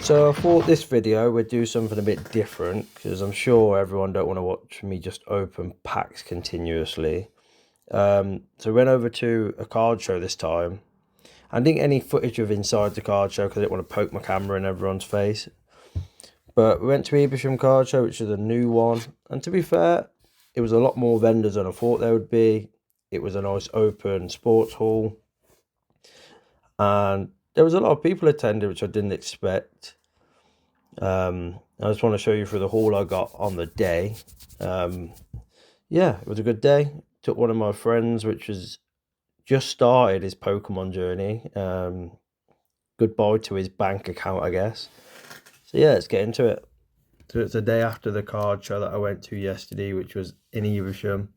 So I thought this video would do something a bit different because I'm sure everyone don't want to watch me just open packs continuously. So we went over to a card show this time. I didn't get any footage of inside the card show because I didn't want to poke my camera in everyone's face. But we went to Evesham Card Show, which is a new one. And to be fair, it was a lot more vendors than I thought there would be. It was a nice open sports hall. And there was a lot of people attending, which I didn't expect. I just want to show you through the haul I got on the day. Yeah, it was a good day. Took one of my friends, which was just started his Pokemon journey. Goodbye to his bank account, I guess. So yeah, let's get into it. So it's the day after the card show that I went to yesterday, which was in Evesham.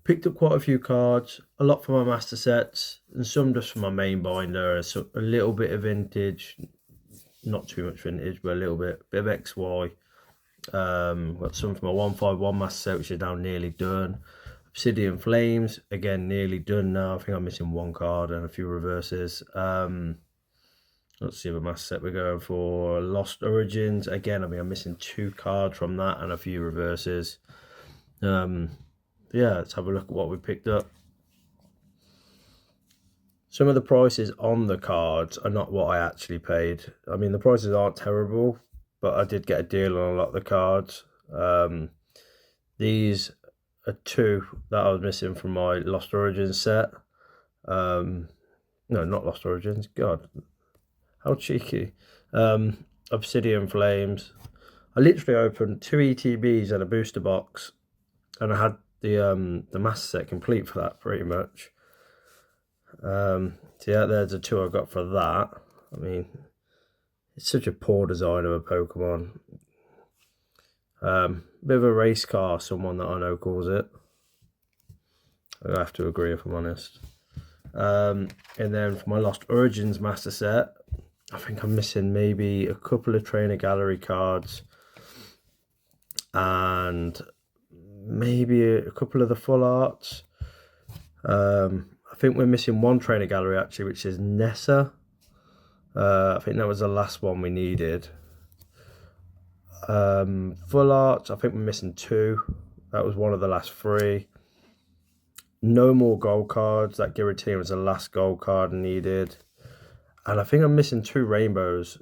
Picked up quite a few cards, a lot for my master sets, and some just for my main binder. So a little bit of vintage, not too much vintage, but a little bit of XY. Got some for my 151 master set, which is now nearly done. Obsidian Flames, again, nearly done now. I think I'm missing one card and a few reverses. Let's see what master set we're going for. Lost Origins, again, I mean, I'm missing two cards from that and a few reverses. Yeah, let's have a look at what we picked up. Some of the prices on the cards are not what I actually paid. I mean, the prices aren't terrible, but I did get a deal on a lot of the cards. These are two that I was missing from my Lost Origins set. No, not Lost Origins. God, how cheeky. Obsidian Flames. I literally opened 2 ETBs and a booster box, and I had the master set complete for that pretty much. So yeah, there's the two I got for that. I mean, it's such a poor design of a Pokemon. Bit of a race car, someone that I know calls it. I have to agree if I'm honest. And then for my Lost Origins master set, I think I'm missing maybe a couple of trainer gallery cards and maybe a couple of the full arts. I think we're missing one trainer gallery actually, which is Nessa. I think that was the last one we needed. Full arts, I think we're missing two. That was one of the last three. No more gold cards. That Giratina was the last gold card needed. And I think I'm missing two rainbows,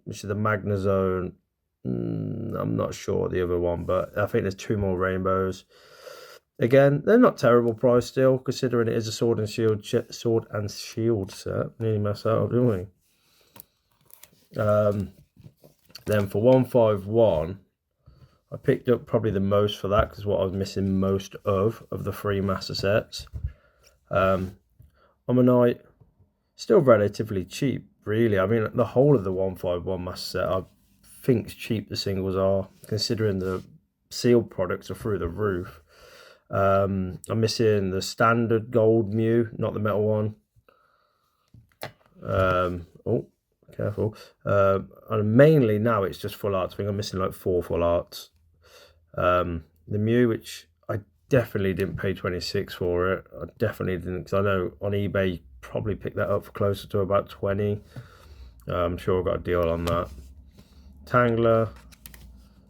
which is the Magnezone. I'm not sure the other one, but I think there's two more rainbows. Again, they're not terrible price still, considering it is a sword and shield set. Nearly messed that up, didn't we? Then for 151, I picked up probably the most for that because what I was missing most of the three master sets. Ammonite, still relatively cheap, really. I mean, the whole of the 151 master set, I think cheap the singles are, considering the sealed products are through the roof. I'm missing the standard gold Mew, not the metal one. Oh, careful. And mainly now it's just full arts. I think I'm missing like 4 full arts. The Mew, which I definitely didn't pay 26 for it. I definitely didn't, because I know on eBay you probably pick that up for closer to about 20. I'm sure I got a deal on that. Tangler,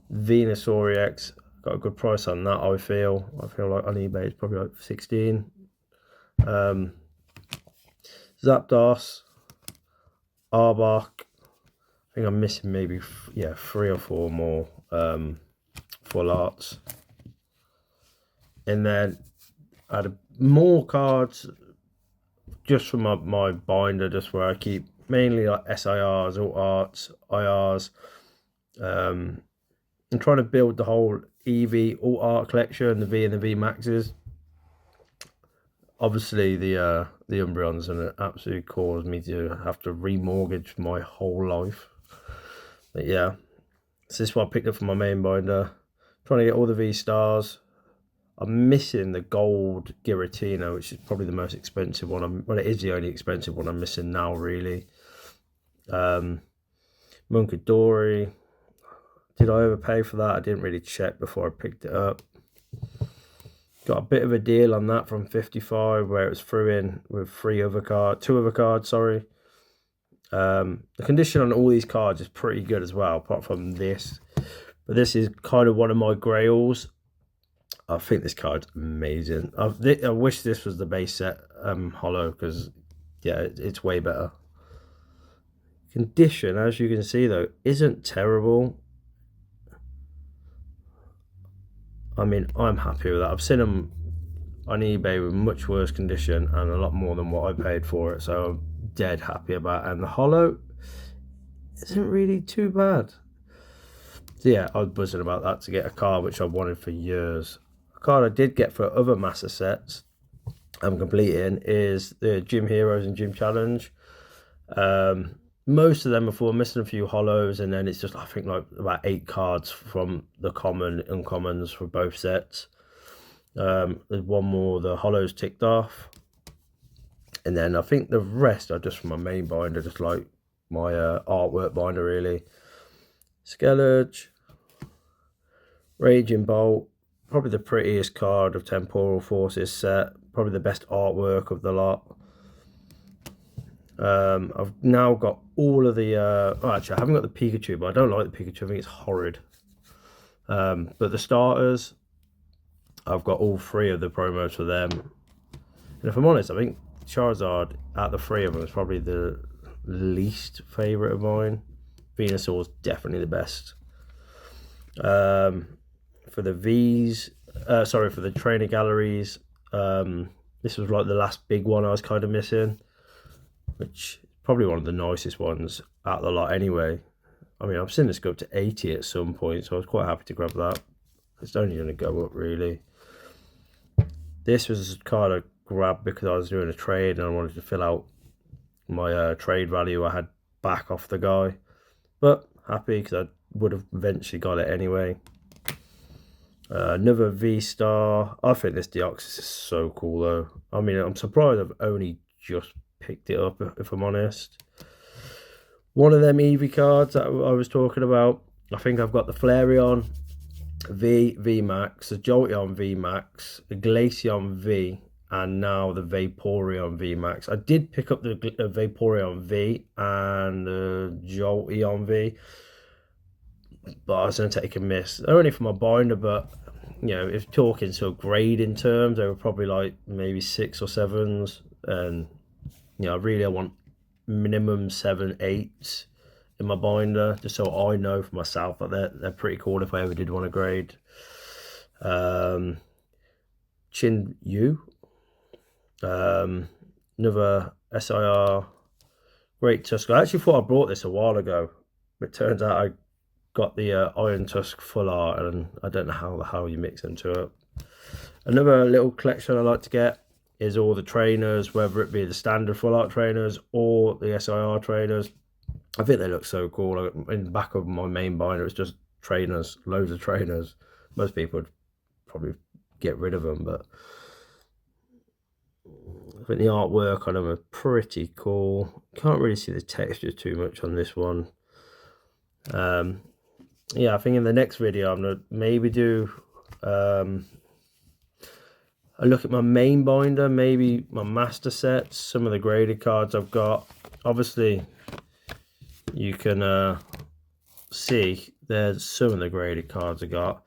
Venusaur EX. Got a good price on that, I feel like on eBay it's probably like 16. Zapdos, Arbok. I think I'm missing maybe 3 or 4 more full arts. And then I had more cards just from my binder, just where I keep mainly like SIRs, alt arts, IRs. I'm trying to build the whole EV alt art collection, the V and the V Maxes. Obviously, the Umbreon's gonna absolutely cause me to have to remortgage my whole life. But yeah, so this is what I picked up from my main binder. Trying to get all the V stars. I'm missing the gold Giratina, which is probably the most expensive one. Well, it is the only expensive one I'm missing now, really. Munkadori. Did I overpay for that? I didn't really check before I picked it up. Got a bit of a deal on that from 55, where it was through in with 2 other cards, sorry. The condition on all these cards is pretty good as well, apart from this. But this is kind of one of my grails. I think this card's amazing. I wish this was the base set holo, because yeah, it's way better. Condition, as you can see though, isn't terrible. I mean, I'm happy with that. I've seen them on eBay with much worse condition and a lot more than what I paid for it, so I'm dead happy about it. And the holo isn't really too bad. So yeah, I was buzzing about that to get a card which I've wanted for years. A card I did get for other master sets I'm completing is the Gym Heroes and Gym Challenge. Most of them before, missing a few holos, and then it's just, I think, like about 8 cards from the common, uncommons for both sets. There's one more, the holos ticked off, and then I think the rest are just from my main binder, just like my artwork binder really. Skellige, Raging Bolt, probably the prettiest card of Temporal Forces set, probably the best artwork of the lot. I've now got all of the actually I haven't got the Pikachu, but I don't like the Pikachu. I think it's horrid. But the starters, I've got all 3 of the promos for them, and if I'm honest, I think Charizard out of the 3 of them is probably the least favorite of mine. Venusaur's definitely the best. For the V's, sorry, for the trainer galleries, this was like the last big one I was kind of missing, which is probably one of the nicest ones out of the lot anyway. I mean, I've seen this go up to 80 at some point, so I was quite happy to grab that. It's only going to go up, really. This was a card I grabbed because I was doing a trade and I wanted to fill out my trade value I had back off the guy. But happy because I would have eventually got it anyway. Another V-Star. I think this Deoxys is so cool though. I mean, I'm surprised I've only just picked it up, if I'm honest. One of them Eevee cards that I was talking about, I think I've got the Flareon V Max, the Jolteon V Max, the Glaceon V, and now the Vaporeon V Max. I did pick up the Vaporeon V and the Jolteon V, but I was going to take a miss. They're only for my binder, but you know, if talking sort of grading terms, they were probably like maybe 6 or 7s, and you know, I want minimum 7, 8s in my binder, just so I know for myself that they're pretty cool if I ever did want to grade. Chin Yu, another SIR, Great Tusk. I actually thought I brought this a while ago, but it turns out I got the Iron Tusk full art, and I don't know how the hell you mix into it. Another little collection I like to get is all the trainers, whether it be the standard full art trainers or the SIR trainers. I think they look so cool. In the back of my main binder, it's just trainers, loads of trainers. Most people would probably get rid of them, but I think the artwork on them are pretty cool. Can't really see the texture too much on this one. Yeah, I think in the next video I'm gonna maybe do a look at my main binder, maybe my master sets, some of the graded cards I've got. Obviously you can see there's some of the graded cards I got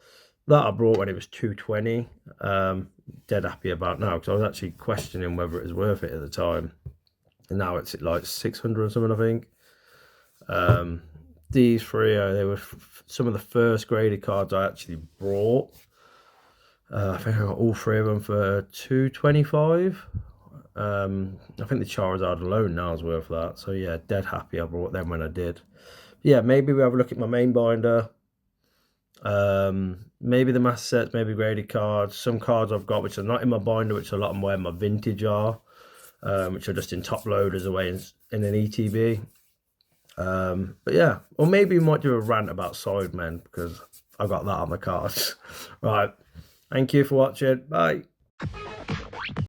that I brought when it was 220. Dead happy about now, because I was actually questioning whether it was worth it at the time, and now it's like 600 or something, I think. These 3 they were some of the first graded cards I actually brought. I think I got all 3 of them for 225. I think the Charizard alone now is worth that. So yeah, dead happy I brought them when I did. Yeah, maybe we'll have a look at my main binder. Maybe the master sets, maybe graded cards. Some cards I've got which are not in my binder, which a lot of them where my vintage are, which are just in top loaders away in an ETB. But yeah, or maybe we might do a rant about Sidemen, because I got that on the cards. Right, thank you for watching. Bye.